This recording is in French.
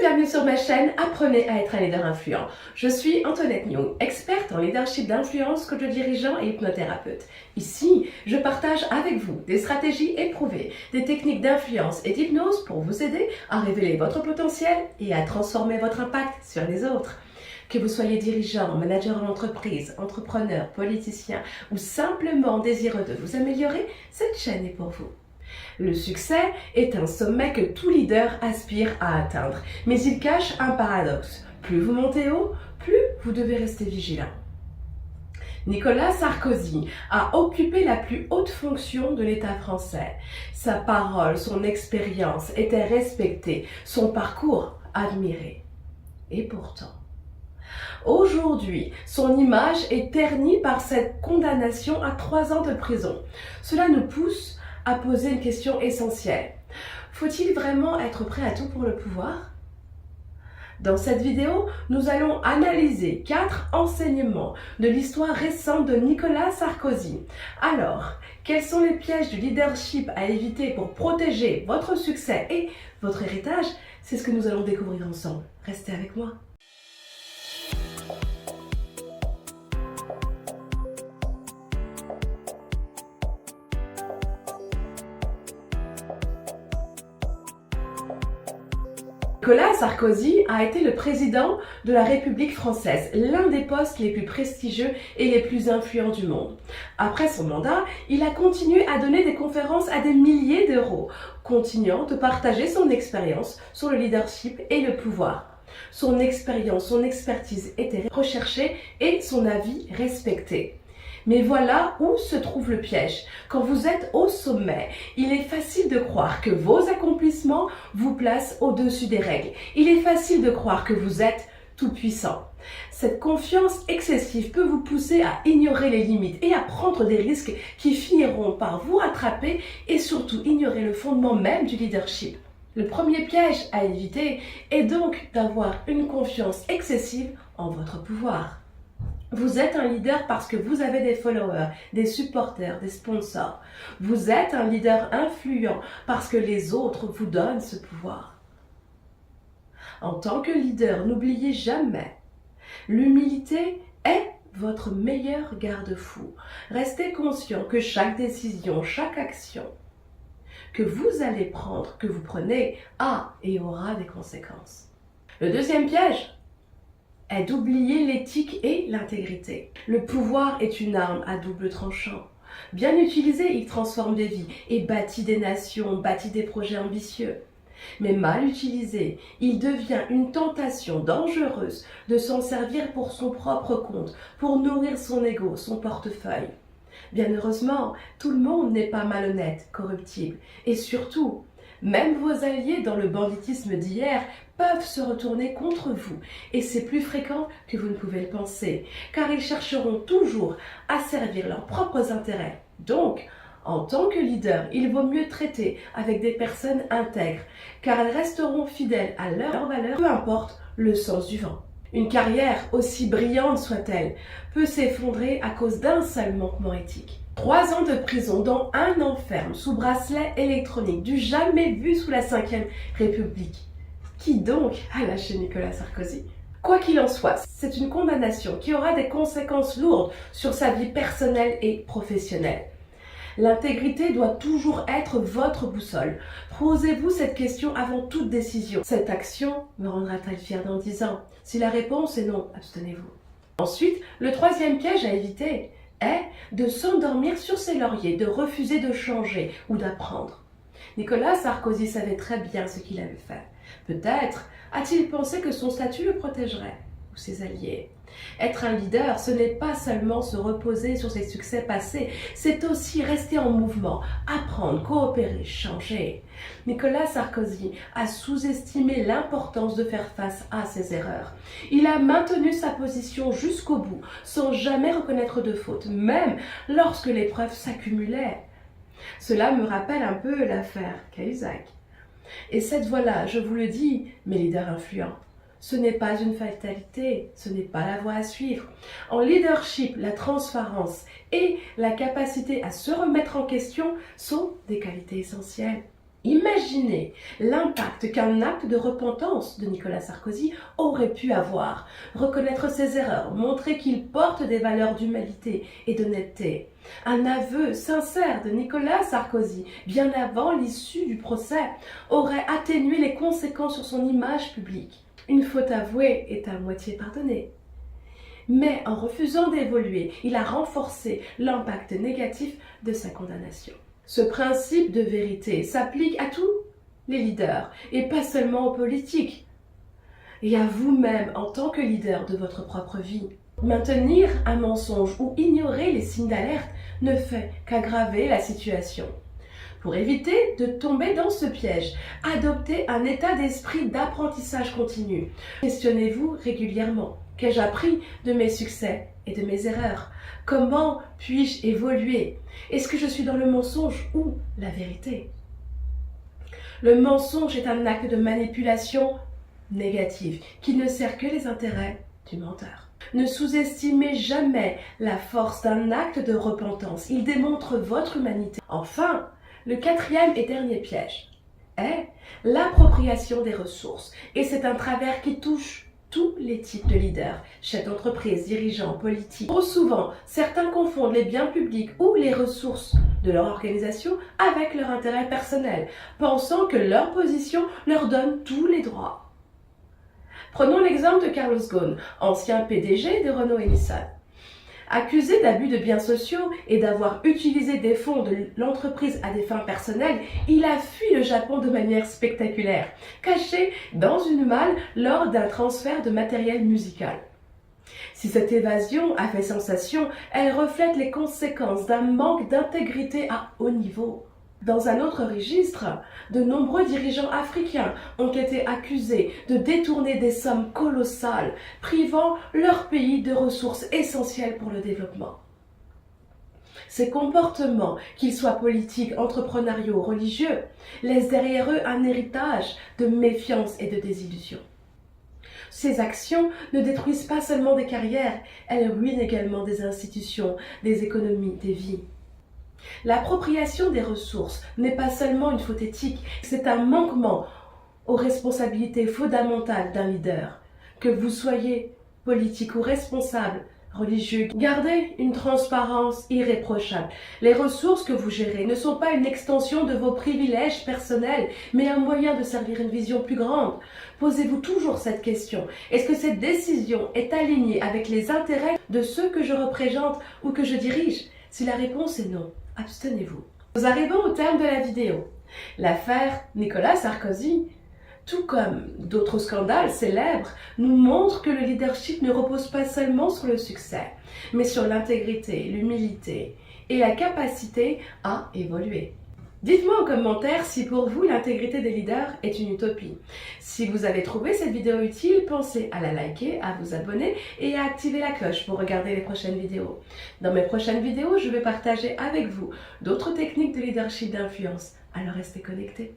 Bienvenue sur ma chaîne Apprenez à être un leader influent. Je suis Antoinette Nyong, experte en leadership d'influence, coach de dirigeant et hypnothérapeute. Ici, je partage avec vous des stratégies éprouvées, des techniques d'influence et d'hypnose pour vous aider à révéler votre potentiel et à transformer votre impact sur les autres. Que vous soyez dirigeant, manager en entreprise, entrepreneur, politicien ou simplement désireux de vous améliorer, cette chaîne est pour vous. Le succès est un sommet que tout leader aspire à atteindre, mais il cache un paradoxe. Plus vous montez haut, plus vous devez rester vigilant. Nicolas Sarkozy a occupé la plus haute fonction de l'État français. Sa parole, son expérience étaient respectées, son parcours admiré. Et pourtant, aujourd'hui, son image est ternie par cette condamnation à 3 ans de prison. Cela nous pousse à poser une question essentielle. Faut-il vraiment être prêt à tout pour le pouvoir? Dans cette vidéo, nous allons analyser 4 enseignements de l'histoire récente de Nicolas Sarkozy. Alors, quels sont les pièges du leadership à éviter pour protéger votre succès et votre héritage? C'est ce que nous allons découvrir ensemble. Restez avec moi. Nicolas Sarkozy a été le président de la République française, l'un des postes les plus prestigieux et les plus influents du monde. Après son mandat, il a continué à donner des conférences à des milliers d'euros, continuant de partager son expérience sur le leadership et le pouvoir. Son expérience, son expertise étaient recherchées et son avis respecté. Mais voilà où se trouve le piège. Quand vous êtes au sommet, il est facile de croire que vos accomplissements vous placent au-dessus des règles. Il est facile de croire que vous êtes tout puissant. Cette confiance excessive peut vous pousser à ignorer les limites et à prendre des risques qui finiront par vous rattraper et surtout ignorer le fondement même du leadership. Le premier piège à éviter est donc d'avoir une confiance excessive en votre pouvoir. Vous êtes un leader parce que vous avez des followers, des supporters, des sponsors. Vous êtes un leader influent parce que les autres vous donnent ce pouvoir. En tant que leader, n'oubliez jamais, l'humilité est votre meilleur garde-fou. Restez conscient que chaque décision, chaque action que vous allez prendre, que vous prenez, a et aura des conséquences. Le deuxième piège est d'oublier l'éthique et l'intégrité. Le pouvoir est une arme à double tranchant. Bien utilisé, il transforme des vies et bâtit des nations, bâtit des projets ambitieux. Mais mal utilisé, il devient une tentation dangereuse de s'en servir pour son propre compte, pour nourrir son ego, son portefeuille. Bien heureusement, tout le monde n'est pas malhonnête, corruptible. Et surtout, même vos alliés dans le banditisme d'hier peuvent se retourner contre vous. Et c'est plus fréquent que vous ne pouvez le penser, car ils chercheront toujours à servir leurs propres intérêts. Donc, en tant que leader, il vaut mieux traiter avec des personnes intègres, car elles resteront fidèles à leurs valeurs, peu importe le sens du vent. Une carrière, aussi brillante soit-elle, peut s'effondrer à cause d'un seul manquement éthique. 3 ans de prison, dont 1 an ferme, sous bracelet électronique, du jamais vu sous la 5e République. Qui donc a lâché Nicolas Sarkozy? Quoi qu'il en soit, c'est une condamnation qui aura des conséquences lourdes sur sa vie personnelle et professionnelle. L'intégrité doit toujours être votre boussole. Posez-vous cette question avant toute décision. Cette action me rendra-t-elle fier dans 10 ans? Si la réponse est non, abstenez-vous. Ensuite, le troisième piège à éviter est de s'endormir sur ses lauriers, de refuser de changer ou d'apprendre. Nicolas Sarkozy savait très bien ce qu'il avait fait. Peut-être a-t-il pensé que son statut le protégerait, ou ses alliés. Être un leader, ce n'est pas seulement se reposer sur ses succès passés, c'est aussi rester en mouvement, apprendre, coopérer, changer. Nicolas Sarkozy a sous-estimé l'importance de faire face à ses erreurs. Il a maintenu sa position jusqu'au bout, sans jamais reconnaître de faute, même lorsque les preuves s'accumulaient. Cela me rappelle un peu l'affaire Cahuzac. Et cette voie-là, je vous le dis, mes leaders influents, ce n'est pas une fatalité, ce n'est pas la voie à suivre. En leadership, la transparence et la capacité à se remettre en question sont des qualités essentielles. Imaginez l'impact qu'un acte de repentance de Nicolas Sarkozy aurait pu avoir. Reconnaître ses erreurs, montrer qu'il porte des valeurs d'humanité et d'honnêteté. Un aveu sincère de Nicolas Sarkozy, bien avant l'issue du procès, aurait atténué les conséquences sur son image publique. Une faute avouée est à moitié pardonnée. Mais en refusant d'évoluer, il a renforcé l'impact négatif de sa condamnation. Ce principe de vérité s'applique à tous les leaders et pas seulement aux politiques. Et à vous-même en tant que leader de votre propre vie. Maintenir un mensonge ou ignorer les signes d'alerte ne fait qu'aggraver la situation. Pour éviter de tomber dans ce piège, adoptez un état d'esprit d'apprentissage continu. Questionnez-vous régulièrement. Qu'ai-je appris de mes succès et de mes erreurs? Comment puis-je évoluer? Est-ce que je suis dans le mensonge ou la vérité? Le mensonge est un acte de manipulation négative qui ne sert que les intérêts du menteur. Ne sous-estimez jamais la force d'un acte de repentance. Il démontre votre humanité. Enfin, le quatrième et dernier piège est l'appropriation des ressources. Et c'est un travers qui touche tous les types de leaders, chefs d'entreprise, dirigeants, politiques. Trop souvent, certains confondent les biens publics ou les ressources de leur organisation avec leur intérêt personnel, pensant que leur position leur donne tous les droits. Prenons l'exemple de Carlos Ghosn, ancien PDG de Renault et Nissan. Accusé d'abus de biens sociaux et d'avoir utilisé des fonds de l'entreprise à des fins personnelles, il a fui le Japon de manière spectaculaire, caché dans une malle lors d'un transfert de matériel musical. Si cette évasion a fait sensation, elle reflète les conséquences d'un manque d'intégrité à haut niveau. Dans un autre registre, de nombreux dirigeants africains ont été accusés de détourner des sommes colossales, privant leur pays de ressources essentielles pour le développement. Ces comportements, qu'ils soient politiques, entrepreneuriaux ou religieux, laissent derrière eux un héritage de méfiance et de désillusion. Ces actions ne détruisent pas seulement des carrières, elles ruinent également des institutions, des économies, des vies. L'appropriation des ressources n'est pas seulement une faute éthique, c'est un manquement aux responsabilités fondamentales d'un leader. Que vous soyez politique ou responsable, religieux, gardez une transparence irréprochable. Les ressources que vous gérez ne sont pas une extension de vos privilèges personnels, mais un moyen de servir une vision plus grande. Posez-vous toujours cette question. Est-ce que cette décision est alignée avec les intérêts de ceux que je représente ou que je dirige? Si la réponse est non, abstenez-vous. Nous arrivons au terme de la vidéo. L'affaire Nicolas Sarkozy, tout comme d'autres scandales célèbres, nous montre que le leadership ne repose pas seulement sur le succès, mais sur l'intégrité, l'humilité et la capacité à évoluer. Dites-moi en commentaire si pour vous l'intégrité des leaders est une utopie. Si vous avez trouvé cette vidéo utile, pensez à la liker, à vous abonner et à activer la cloche pour regarder les prochaines vidéos. Dans mes prochaines vidéos, je vais partager avec vous d'autres techniques de leadership d'influence. Alors restez connectés.